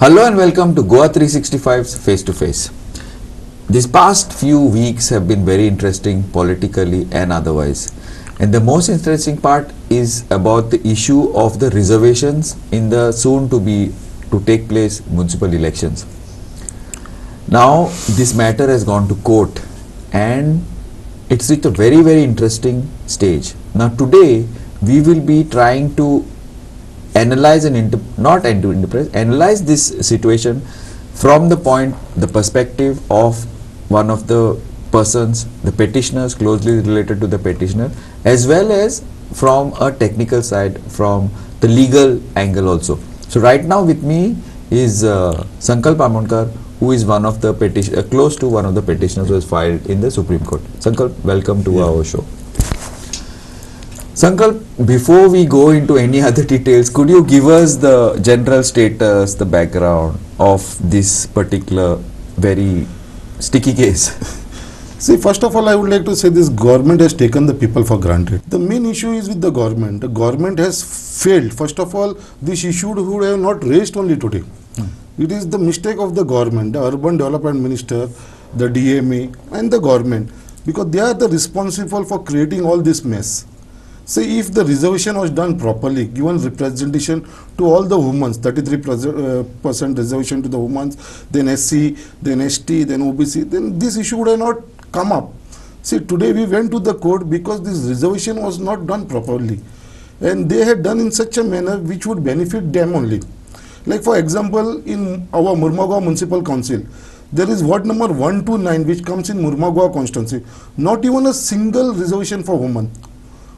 Hello and welcome to Goa 365's Face to Face. These past few weeks have been very interesting politically and otherwise. And the most interesting part is about the issue of the reservations in the soon to take place municipal elections. Now this matter has gone to court and it's reached a very interesting stage. Now today we will be trying to analyze and analyze this situation from the perspective of one of the persons, the petitioners, closely related to the petitioner, as well as from a technical side, from the legal angle also. So right now with me is Sankalp Amonkar, who is one of the close to one of the petitioners who has filed in the Supreme Court. Sankalp, welcome to our show. Sankalp, before we go into any other details, could you give us the general status, the background of this particular very sticky case? See, first of all, I would like to say this government has taken the people for granted. The main issue is with the government. The government has failed. First of all, this issue would have not raised only today. It is the mistake of the government, the Urban Development Minister, the DMA and the government, because they are the responsible for creating all this mess. See, if the reservation was done properly, given representation to all the women, 33% reservation to the women, then SC, then ST, then OBC, then this issue would have not come up. See, today we went to the court because this reservation was not done properly. And they had done in such a manner which would benefit them only. Like for example, in our Murmagaon Municipal Council, there is ward number 1 to 9 which comes in Murmagaon constituency. Not even a single reservation for women.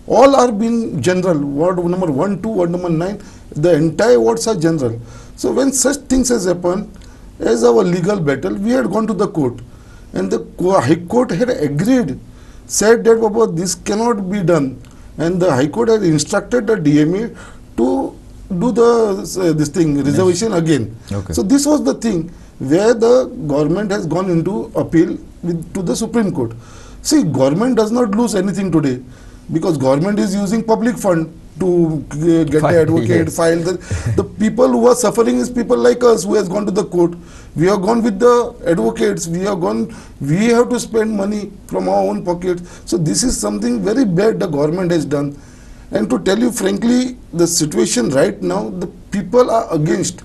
All are being general, ward number 1, 2, ward number 9, the entire wards are general. So when such things has happened, as our legal battle, we had gone to the court. And the High Court had agreed, said that Baba, this cannot be done. And the High Court had instructed the DMA to do this thing, reservation again. Okay. So this was the thing where the government has gone into appeal to the Supreme Court. See, government does not lose anything today, because government is using public fund to get the advocate, file. The people who are suffering is people like us who has gone to the court. We have gone with the advocates. We have to spend money from our own pocket. So this is something very bad the government has done. And to tell you frankly, the situation right now, the people are against.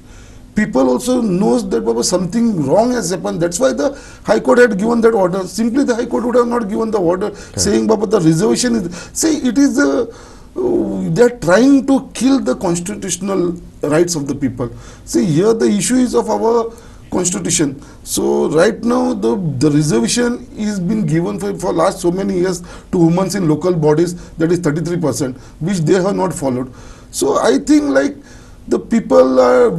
People also knows that Baba, something wrong has happened. That's why the High Court had given that order. Simply the High Court would have not given the order saying Baba, the reservation is... See, it is they are trying to kill the constitutional rights of the people. See, here the issue is of our constitution. So right now the reservation is been given for last so many years to women in local bodies, that is 33%, which they have not followed. So I think like the people are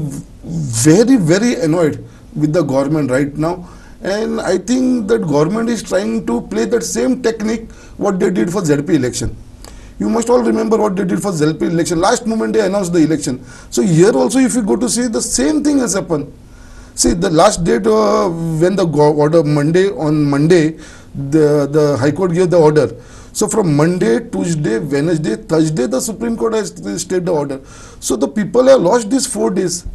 very annoyed with the government right now, and I think that government is trying to play that same technique what they did for ZP election. You must all remember what they did for ZP election. Last moment they announced the election. So here also if you go to see, the same thing has happened. See, the last date when the order on Monday, the High Court gave the order. So from Monday, Tuesday, Wednesday, Thursday, the Supreme Court has stayed the order. So the people have lost these 4 days.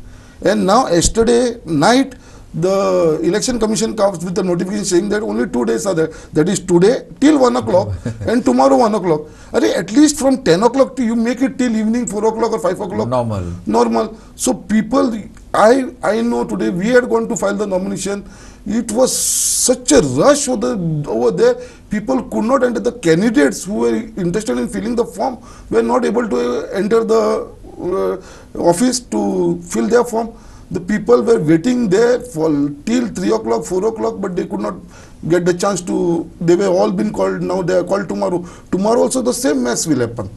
And now yesterday night, the Election Commission comes with the notification saying that only 2 days are there. That is today till 1 o'clock and tomorrow 1 o'clock. At least from 10 o'clock to you make it till evening 4 o'clock or 5 o'clock. Normal. So people, I know today we had gone to file the nomination. It was such a rush over there. People could not enter. The candidates who were interested in filling the form were not able to enter the office to fill their form. The people were waiting there till 3 o'clock, 4 o'clock, but they could not get the chance to. They were all been called. Now they are called tomorrow. Tomorrow also the same mess will happen.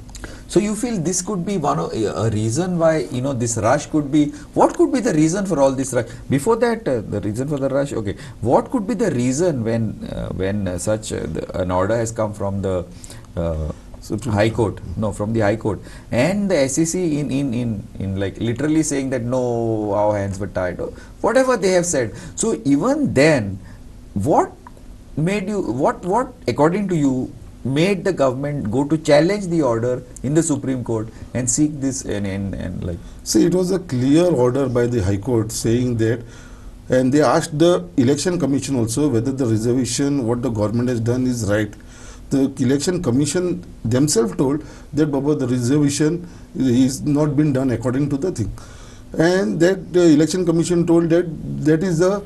So you feel this could be a reason why this rush could be. What could be the reason for all this rush? Before that, the reason for the rush. Okay, what could be the reason when such an order has come from the High Court? No, from the High Court, and the SEC in like literally saying that no, our hands were tied, or whatever they have said. So even then, what made you? What according to you made the government go to challenge the order in the Supreme Court and seek this and like. See, it was a clear order by the High Court saying that, and they asked the Election Commission also whether the reservation, what the government has done is right. The Election Commission themselves told that Baba, the reservation is not been done according to the thing. And that the Election Commission told that that is the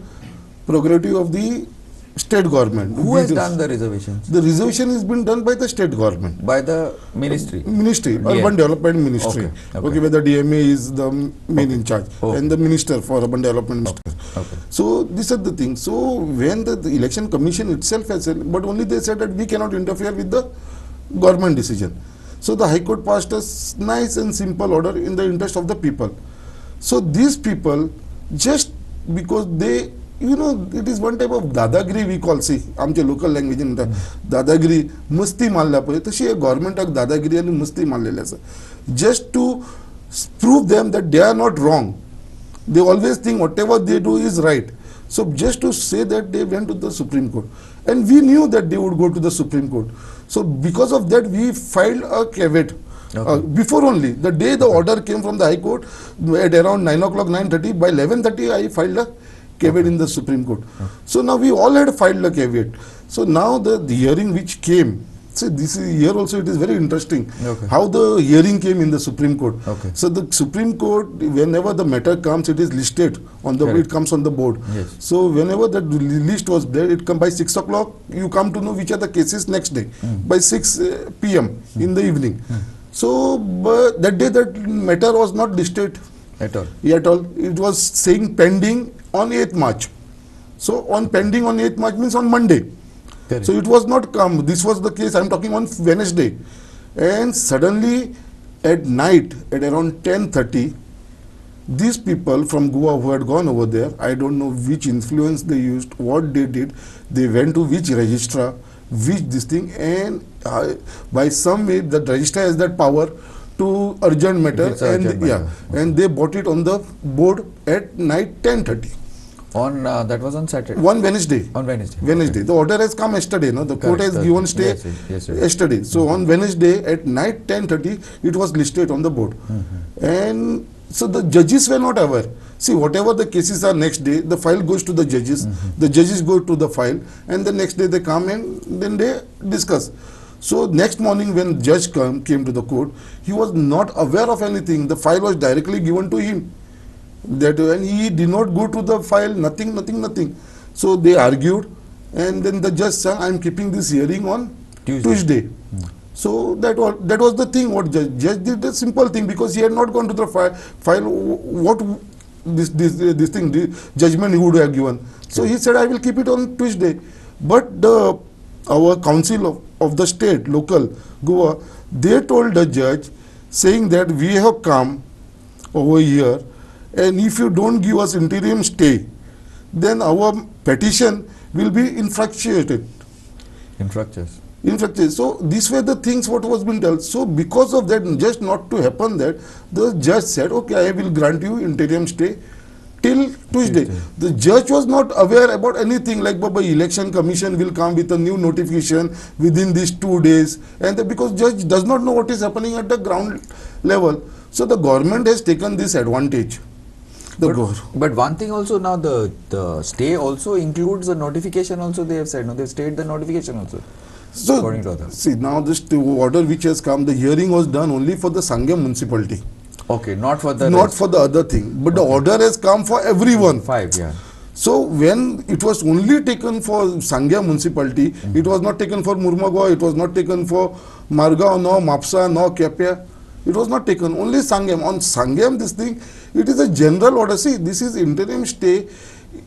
prerogative of the state government. Who has done the reservations? The reservation has been done by the state government. By the ministry? Ministry, Yeah. Urban Development Ministry. Okay. Where the DMA is the main in charge Okay. and the Minister for Urban Development Minister. Okay. So these are the things. So when the Election Commission itself has said, but only they said that we cannot interfere with the government decision. So the High Court passed a nice and simple order in the interest of the people. So these people, just because they, you know, it is one type of dadagiri we call, see, आमच्या local language in दादागिरी मस्ती मारल्या पळय तशी गव्हर्नमेंटाक दादागिरी आणि मस्ती मारलेली आसा. Just to prove them that they are not wrong. They always think whatever they do is right. So just to say that they went to the Supreme Court. And we knew that they would go to the Supreme Court. So because of that, we filed a caveat. Before only, the day the order came from the High Court, at around 9 o'clock, 9:30, by 11:30, I filed a caveat in the Supreme Court. So now we all had filed a caveat. So now the hearing which came, see, this is here also it is very interesting how the hearing came in the Supreme Court. So the Supreme Court, whenever the matter comes, it is listed on the, it comes on the board. Yes. So whenever that list was there, it come by 6 o'clock, you come to know which are the cases next day, by 6 p.m. in the evening. So but that day that matter was not listed At all? at all. It was saying pending on 8th March. So on pending on 8th March means on Monday. Correct. So it was not come. This was the case. I am talking on Wednesday. And suddenly at night at around 10:30, these people from Goa who had gone over there, I don't know which influence they used, what they did. They went to which registrar, which this thing, and by some way the registrar has that power to urgent matter, It's urgent and matter. and they bought it on the board at night 10:30. On that was on Saturday. One Wednesday. On Wednesday. Wednesday. The order has come yesterday. No, the court Correct, has given stay yes, yes, yes. yesterday. So on Wednesday at night 10:30, it was listed on the board, and so the judges were not aware. See, whatever the cases are next day, the file goes to the judges. The judges go to the file, and the next day they come and then they discuss. So next morning when judge came to the court, he was not aware of anything. The file was directly given to him. That and he did not go to the file, nothing. So they argued, and then the judge said, "I am keeping this hearing on Tuesday." So that was the thing. What judge did a simple thing, because he had not gone to the file. What this thing, the judgment he would have given. So he said, "I will keep it on Tuesday." But our council of the state, local Goa, they told the judge, saying that we have come over here, and if you don't give us interim stay, then our petition will be infructuated. Infructuated. So these were the things what was being told. So because of that, just not to happen that, the judge said, "Okay, I will grant you interim stay till Tuesday." The judge was not aware about anything like Baba Election Commission will come with a new notification within these 2 days, and because judge does not know what is happening at the ground level. So the government has taken this advantage. But one thing also, now the stay also includes the notification also, they have said. No, they stayed the notification also. So according to others. see, now this order which has come, the hearing was done only for the Sangam municipality. Okay, not for the Not for the other thing. But the order has come for everyone. 5, yeah. So when it was only taken for Sangam municipality, it was not taken for Murmagaon, it was not taken for Margaon, nor Mapsa, nor Kepia. It was not taken, only Sangam. On Sangam, this thing, it is a general order. See, this is interim stay.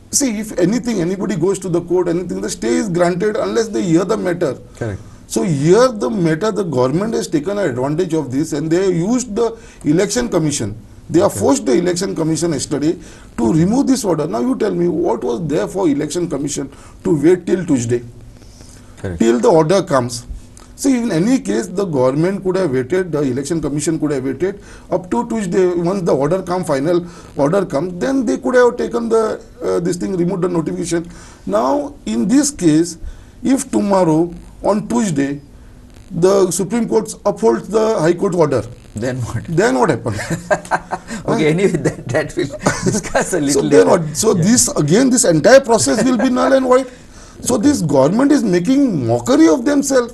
See, if anything, anybody goes to the court, anything, the stay is granted unless they hear the matter. Correct. So here the matter, the government has taken advantage of this, and they used the Election Commission. They have forced the Election Commission yesterday to remove this order. Now you tell me, what was there for Election Commission to wait till Tuesday? Correct. Till the order comes. See, in any case, the government could have waited, the Election Commission could have waited up to Tuesday. Once the order comes, final order comes, then they could have taken the this thing, removed the notification. Now, in this case, if tomorrow on Tuesday the Supreme Court upholds the High Court order. Then what? Then what happens? Okay, anyway, that will discuss a little So then later. what? So Yeah. this entire process will be null and void. So this government is making mockery of themselves.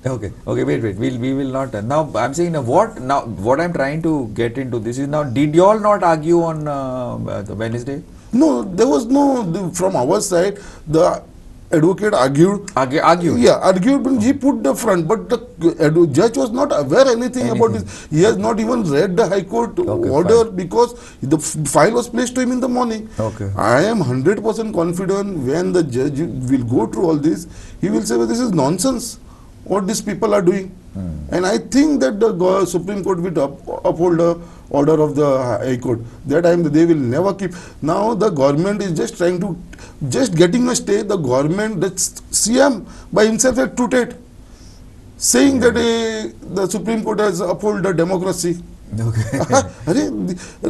Okay, wait. We will not. Now, I'm saying what I'm trying to get into this is now, did you all not argue on the Wednesday? No, there was from our side, the advocate argued. Argue? Yeah, argued, but he put the front, but the judge was not aware anything about this. He has not even read the High Court order fine. because the file was placed to him in the morning. Okay. I am 100% confident when the judge will go through all this, he will say, well, this is nonsense, what these people are doing. And I think that the Supreme Court will uphold the order of the High Court. That time they will never keep. Now the government is just trying to, just getting a stay. The government, the CM by himself had tweeted, saying that the Supreme Court has upheld the democracy. Okay.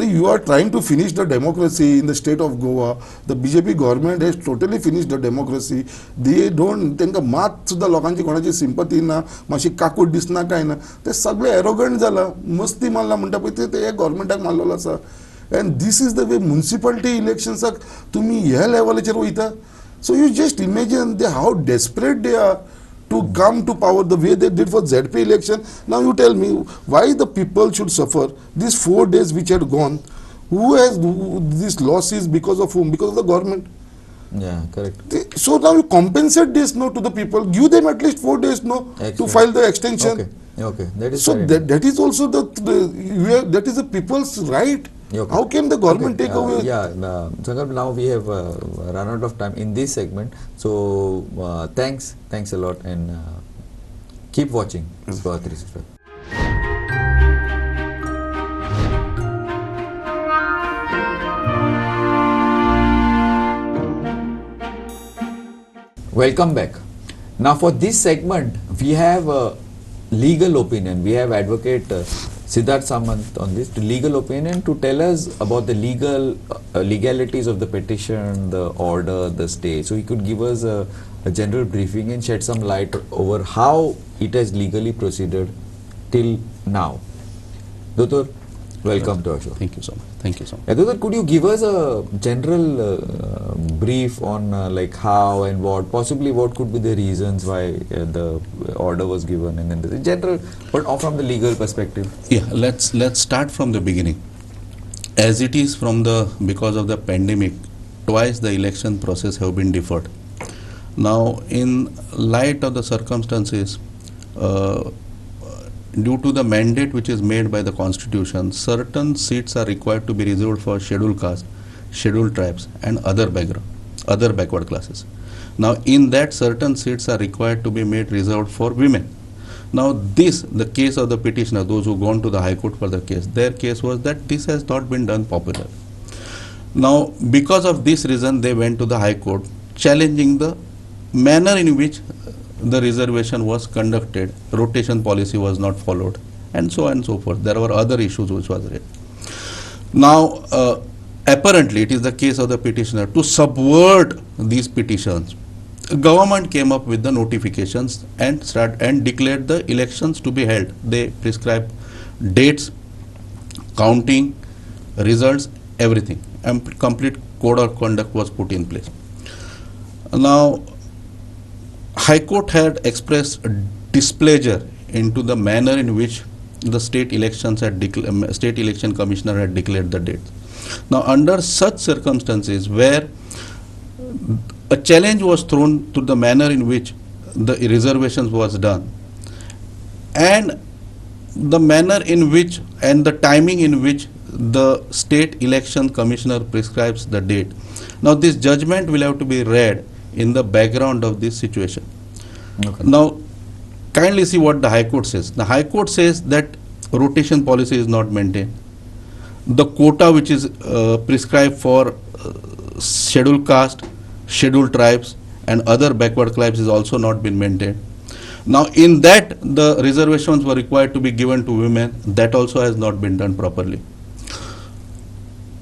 You are trying to finish the democracy in the state of Goa. The BJP government has totally finished the democracy. They don't think मात सुद्धा लोकांची कोणाची sympathy ना मातशी काकूट दिसना काय ना ते सगळे एरोगंट जाला मस्ती मारला म्हणटा पळय ते गव्हर्मेंटाक मारलेलो आसा and this is the way municipality elections तुम्ही ह्या लेवलाचेर वयता so you just imagine how desperate they are to come to power the way they did for ZP election. Now you tell me why the people should suffer these 4 days which had gone. Who has these losses because of whom? Because of the government. Yeah, correct. So now you compensate this no to the people. Give them at least 4 days no to Excellent. file the extension. Okay. That is So fair that is also that is the people's right. Okay. How can the government take away? Sankalp, now we have run out of time in this segment. So thanks a lot, and keep watching Power 365. Welcome back. Now for this segment, we have a legal opinion. We have advocate Siddharth Samant on this legal opinion to tell us about the legalities of the petition, the order, the stay. So he could give us a general briefing and shed some light over how it has legally proceeded till now. Dr. Welcome to our show. Thank you so much. Thank you so much. Dr. Could you give us a general brief on like how and what, possibly what could be the reasons why the order was given, and then the general, but from the legal perspective? Yeah, let's start from the beginning. As it is because of the pandemic, twice the election process have been deferred. Now, in light of the circumstances, due to the mandate which is made by the constitution, certain seats are required to be reserved for scheduled caste, scheduled tribes and other backward classes. Now in that, certain seats are required to be made reserved for women. Now the case of the petitioner, those who gone to the High Court for the case, their case was that this has not been done popularly. Now because of this reason, they went to the High Court challenging the manner in which the reservation was conducted, rotation policy was not followed, and so on and so forth. There were other issues which was raised. Now, apparently, it is the case of the petitioner to subvert these petitions. Government came up with the notifications and declared the elections to be held. They prescribed dates, counting, results, everything, and complete code of conduct was put in place. Now, High Court had expressed displeasure into the manner in which the state election commissioner had declared the dates. Now, under such circumstances, where a challenge was thrown to the manner in which the reservations was done, and the manner in which and the timing in which the state election commissioner prescribes the date. Now, this judgment will have to be read in the background of this situation. Okay. Now, kindly see what the High Court says. The High Court says that rotation policy is not maintained. The quota which is prescribed for scheduled caste, scheduled tribes and other backward tribes has also not been maintained. Now, in that, the reservations were required to be given to women. That also has not been done properly.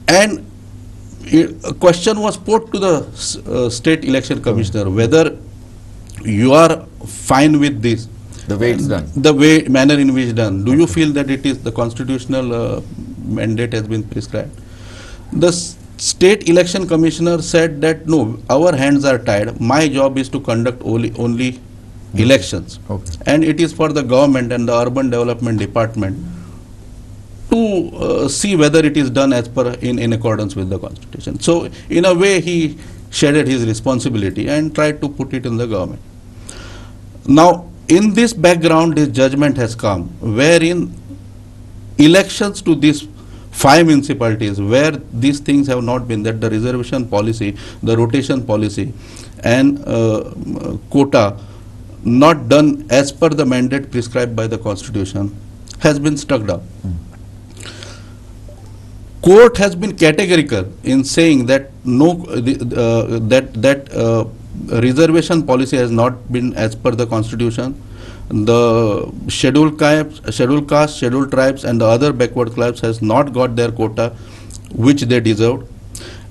And a question was put to the state election commissioner whether you are fine with this. The way it's done. The manner in which done. Do you feel that it is the constitutional mandate has been prescribed? The state election commissioner said that no, our hands are tied. My job is to conduct only elections, Okay. and it is for the government and the urban development department to see whether it is done as per in accordance with the constitution. So in a way he shedded his responsibility and tried to put it in the government. Now in this background this judgment has come, wherein elections to these 5 municipalities where these things have not been, that the reservation policy, the rotation policy and quota not done as per the mandate prescribed by the constitution has been struck down. Court has been categorical in saying that no, reservation policy has not been as per the constitution. The scheduled caste, scheduled tribes and the other backward class has not got their quota which they deserved,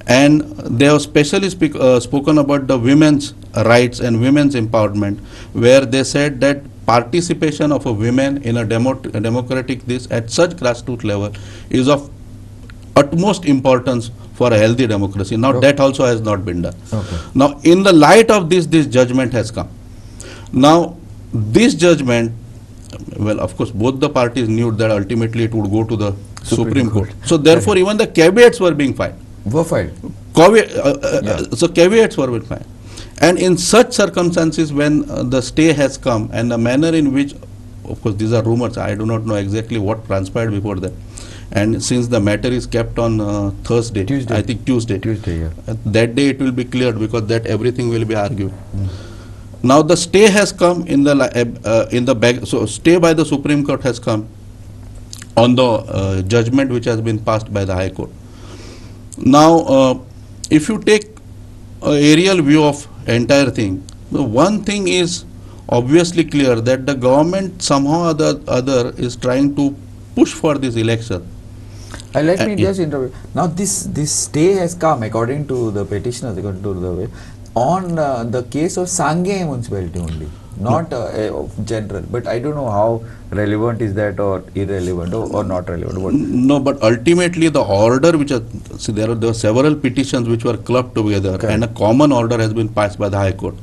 and they have specially spoken about the women's rights and women's empowerment, where they said that participation of a women in a democratic this at such grassroots level is of utmost importance for a healthy democracy. Now that also has not been done. Okay. Now in the light of this judgment has come. Now this judgment, well, of course both the parties knew that ultimately it would go to the Supreme Court. So therefore even the caveats were being filed. Were filed. So caveats were being filed. And in such circumstances when the stay has come and the manner in which, of course these are rumors, I do not know exactly what transpired before that. And since the matter is kept on Thursday, Tuesday. I think Tuesday, Yeah. that day it will be cleared, because that everything will be argued. Now the stay has come in the bag, so stay by the Supreme Court has come on the judgment which has been passed by the High Court. Now if you take an aerial view of entire thing, the one thing is obviously clear, that the government somehow or the other is trying to push for this election. Let me yeah. just interrupt. Now this stay has come according to the petitioners, according to the way, on the case of Sangay municipality only, not general. But I don't know how relevant is that or irrelevant or not relevant. What? No, but ultimately the order which see there are several petitions which were clubbed together, Correct. and a common order has been passed by the High Court.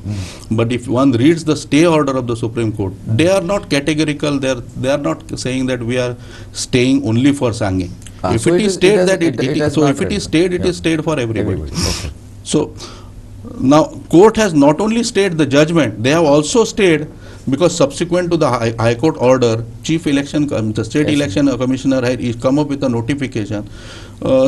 But if one reads the stay order of the Supreme Court, they are not categorical. They are not saying that we are staying only for Sangay. If so it is stayed that it has so not if it is relevant. stayed, it Yeah. is stayed for everybody. Okay. So now court has not only stayed the judgment, they have also stayed, because subsequent to the High Court order, Chief Election, the State Yes, Election Commissioner has come up with a notification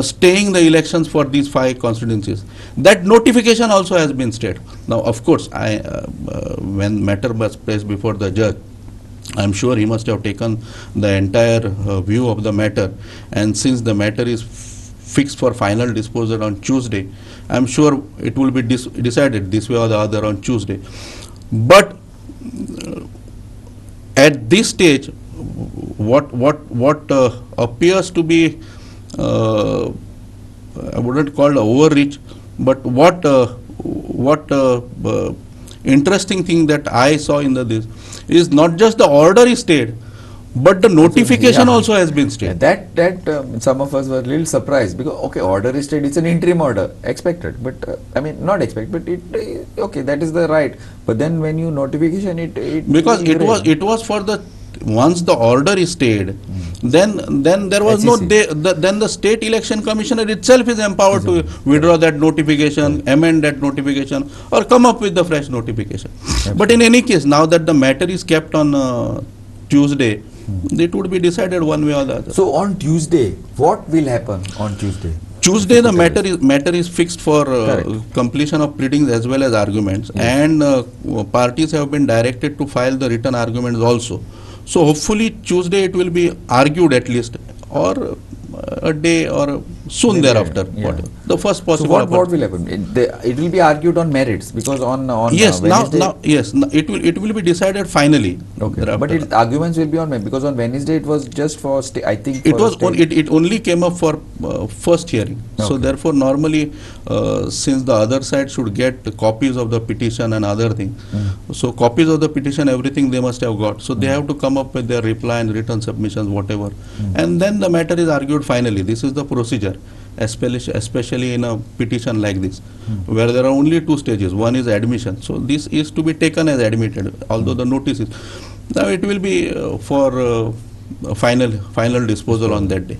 staying the elections for these 5 constituencies. That notification also has been stayed. Now of course, when matter was placed before the judge, I am sure he must have taken the entire view of the matter, and since the matter is fixed for final disposal on Tuesday, I am sure it will be decided this way or the other on Tuesday. But at this stage, what appears to be, I wouldn't call it overreach, but what interesting thing that I saw in this is not just the order is stayed, but the notification Yeah. also has been Yeah, stayed. that some of us were a little surprised, because okay, order is stayed, it's an interim order, expected, but I mean not expected, but it okay, that is the right. But then when you notification it Because is it was for the, once the order is stayed, then there was SEC. then the State Election Commissioner itself is empowered to withdraw that notification, amend that notification, or come up with the fresh notification. But in any case, now that the matter is kept on Tuesday, it would be decided one way or the other. So on Tuesday, what will happen on Tuesday? Tuesday the matter is fixed for Correct. completion of pleadings as well as arguments, and parties have been directed to file the written arguments also. So hopefully Tuesday it will be argued at least, or a day or soon Maybe, thereafter. yeah. Whatever. The first So possible what opportunity. will happen? It will be argued on merits because on Yes, Wednesday. it will be decided finally. Okay, thereafter. but arguments will be on because on Wednesday it was just for I think It for a was state- it only came up for first hearing. So Okay. therefore, normally, since the other side should get copies of the petition and other thing, so copies of the petition, everything they must have got. So they have to come up with their reply and written submissions, whatever, and then the matter is argued finally. This is the procedure, especially in a petition like this, where there are only two stages. One is admission. So this is to be taken as admitted, although the notice is. Now it will be for final disposal on that day.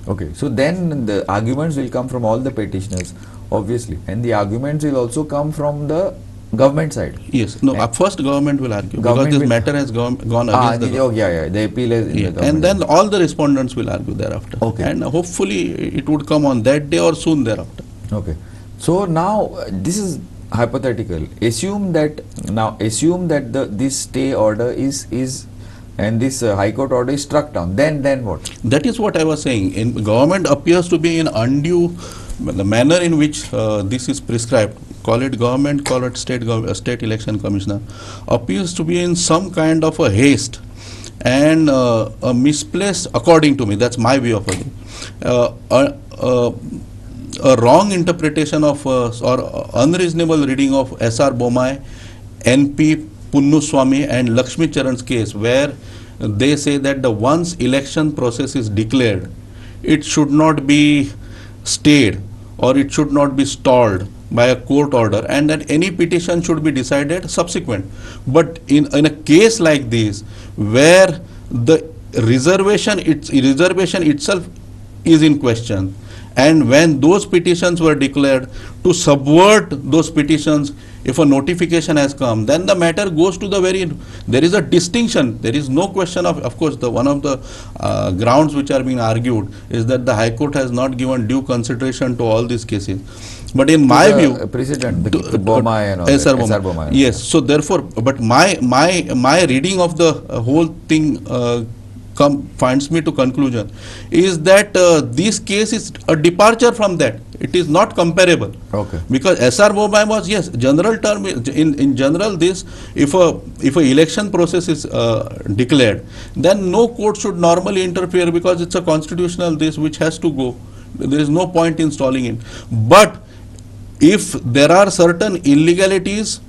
Okay, so then the arguments will come from all the petitioners, obviously, and the arguments will also come from the government side. Yes. No. First, government will argue Government because this will- matter has gone against the oh, yeah, the appeal is in the yeah. government. And then all the respondents will argue thereafter. Okay. And hopefully it would come on that day or soon thereafter. Okay, so now this is hypothetical. Assume that this stay order is and this High Court order is struck down. Then what? That is what I was saying. Government appears to be in undue the manner in which this is prescribed. Call it government, call it state election commissioner, appears to be in some kind of a haste and a misplaced, according to me, that's my view of it, a wrong interpretation of or unreasonable reading of S.R. Bomai, N.P. Punnuswamy and Lakshmi Charan's case, where they say that the once election process is declared, it should not be stayed or it should not be stalled by a court order, and that any petition should be decided subsequent. But in a case like this, where the reservation itself is in question, and when those petitions were declared, to subvert those petitions, if a notification has come, then the matter goes to the there is a distinction. There is no question of course, one of the grounds which are being argued is that the High Court has not given due consideration to all these cases. But in my view, President, the Bomai and all SR that, SR Bomai. Bomai. Yes. So therefore, but my reading of the whole thing finds me to conclusion is that this case is a departure from that. It is not comparable. Okay. Because SR Bomai was, yes, general term, in general this, if a election process is declared, then no court should normally interfere because it's a constitutional this which has to go. There is no point in stalling it. But if there are certain illegalities,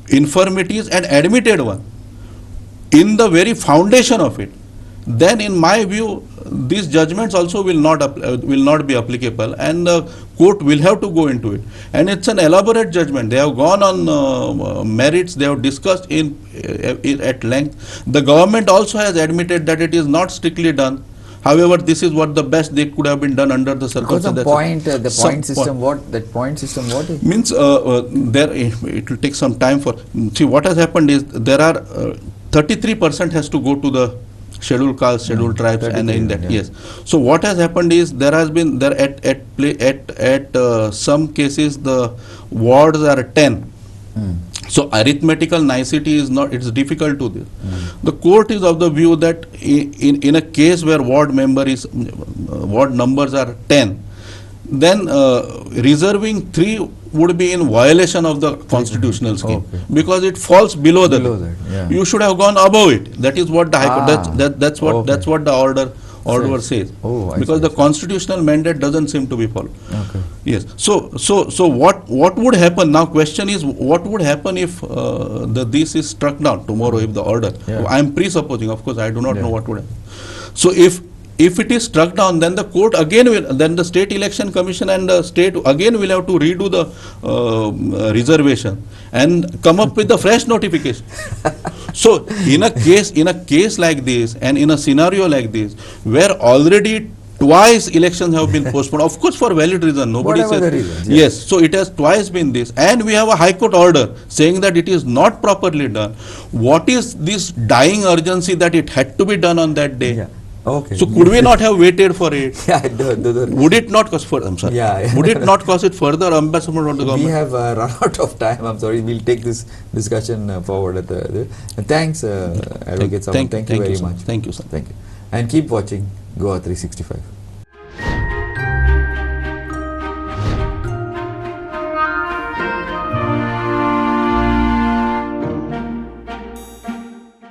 infirmities and admitted one in the very foundation of it, then in my view these judgments also will not be applicable, and the court will have to go into it. And it's an elaborate judgment. They have gone on merits. They have discussed at length. The government also has admitted that it is not strictly done. However, this is what the best they could have been done under the circumstances. Because the point system, what is? Means it will take some time for. See, what has happened is there are 33% has to go to the scheduled castes, scheduled tribes, and in that, yes. So what has happened is there has been at some cases the wards are 10. So arithmetical nicety is not, it's difficult to do. The court is of the view that in a case where ward numbers are 10, then reserving 3 would be in violation of the constitutional scheme, because it falls below that. Yeah. You should have gone above it. That is what the High Court, that's what the order says. Because the constitutional mandate doesn't seem to be followed. Okay. Yes. So what would happen now? Question is, what would happen if this is struck down tomorrow? If the order, I am presupposing. Of course, I do not know what would happen. So if it is struck down, then the court again then the State Election Commission and the state again will have to redo the reservation and come up with a fresh notification. So in a case like this, and in a scenario like this, where already twice elections have been postponed, of course for valid reason, nobody Whatever says, the reasons, yes, so it has twice been this, and we have a High Court order saying that it is not properly done. What is this dying urgency that it had to be done on that day? Yeah. Okay. So could we not have waited for it? Would it not cause further? I'm sorry. Would it not cause it further embarrassment on the government? We have run out of time. I'm sorry. We'll take this discussion forward at the. Thanks, Advocate Sawan. Thank you very much. Thank you, sir. Thank you. And keep watching Goa 365.